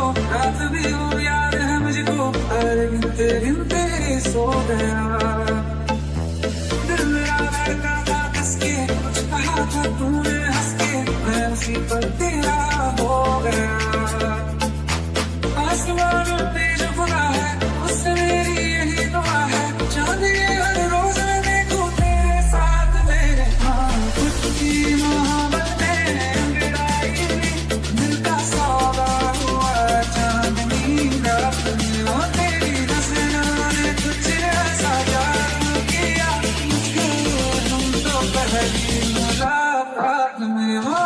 मुझको, रात भी वो याद है मुझको, अरे गिनते गिनते सो गया। दिल मेरा धड़का था कस के, कुछ कहा था तूने हंस के, मैं उसी पर तेरा हो गया। आसमान पे जो खुदा है उससे मेरी यही दुआ है, चांद ये हर रोज मैं देखूं तेरे साथ मेरे। हाँ खुद की मोहब्बत में अंगड़ाई में दिल का सौदा हुआ, चांदनी रात में वो तेरी नजरों ने कुछ ऐसा जादू किया, मुझको तुम तो पहली मुलाकात में हो।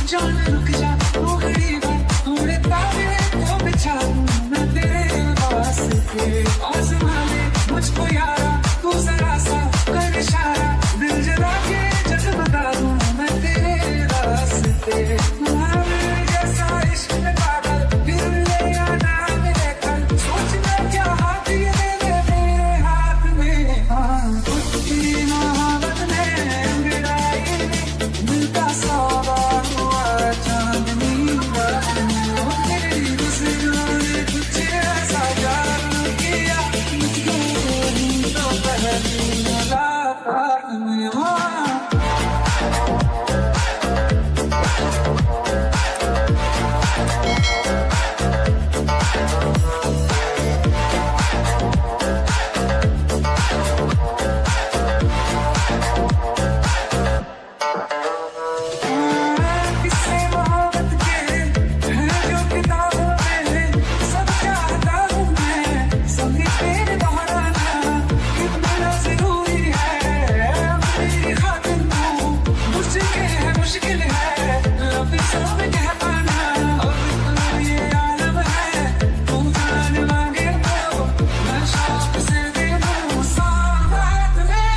जान रुक जा तू घड़ी भर, थोड़े तारे तो बिछा दूं मैं तेरे वास्ते। आसमां में मुझको यारा तू जरा सा कर इशारा, दिल जला के जगमगा दूं मैं तेरे वास्ते। तुम्हारे जैसा इश्क में पागल फिर ले आना मेरे कल, सोचना क्या हाथ ये दे दे मेरे हाथ में। हाँ खुद की मोहब्बत में अंगड़ाई में दिल का सौदा हुआ, चांदनी रात में वो तेरी नजरों ने कुछ ऐसा जादू किया, मुझको तो पहली मुलाकात में हो। किससे मोहब्बत के हैं जो किताबों में, सब चाहता हूँ मैं संग तेरे दोहराना, कितना जरूरी है मेरी खातिर तू, मुश्किल है लफ्ज़ों में कह पाना। अब तो ये आलम है तू जान मांगे तो मैं शौक से दे दूँ साथ में।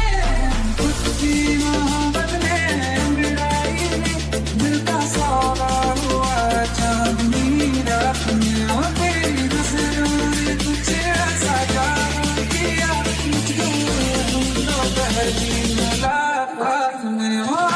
खुद की मोहब्बत में अंगड़ाई में दिल का सौदा हुआ, चांदनी रात में वो तेरी नजरों ने कुछ ऐसा जादू किया, मुझको तो पहली मुलाकात में हो।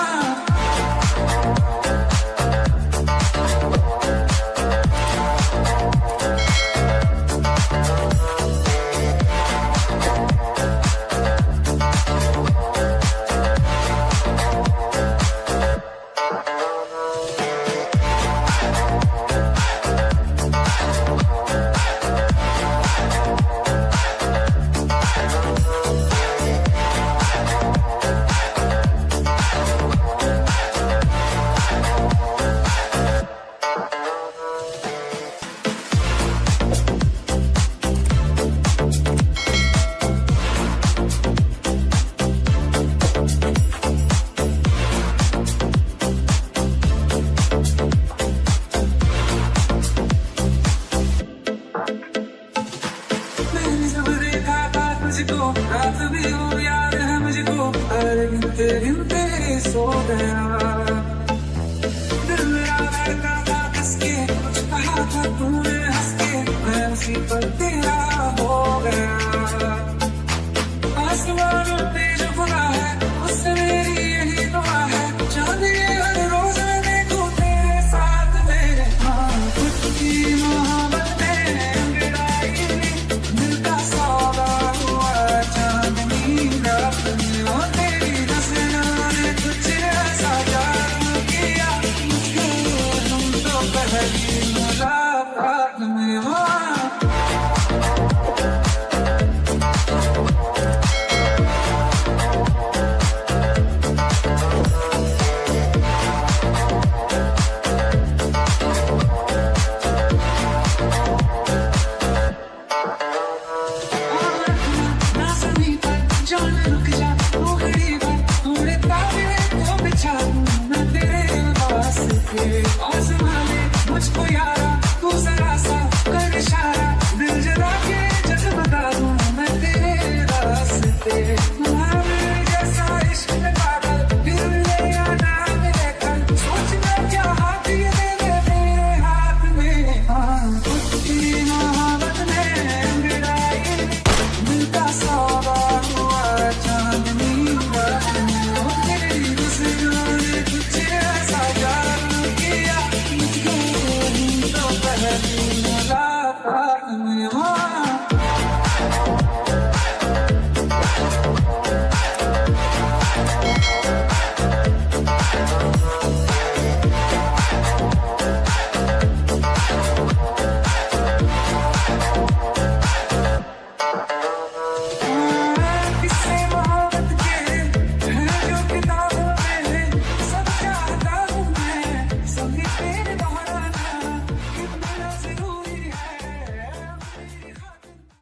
मैंने जब देखा था तुझको, रात भी वो याद है मुझको, अरे गिनते गिनते सो गया। दिल मेरा धड़का था कस के, कुछ कहा था तूने हंस के, मैं उसी पर तेरा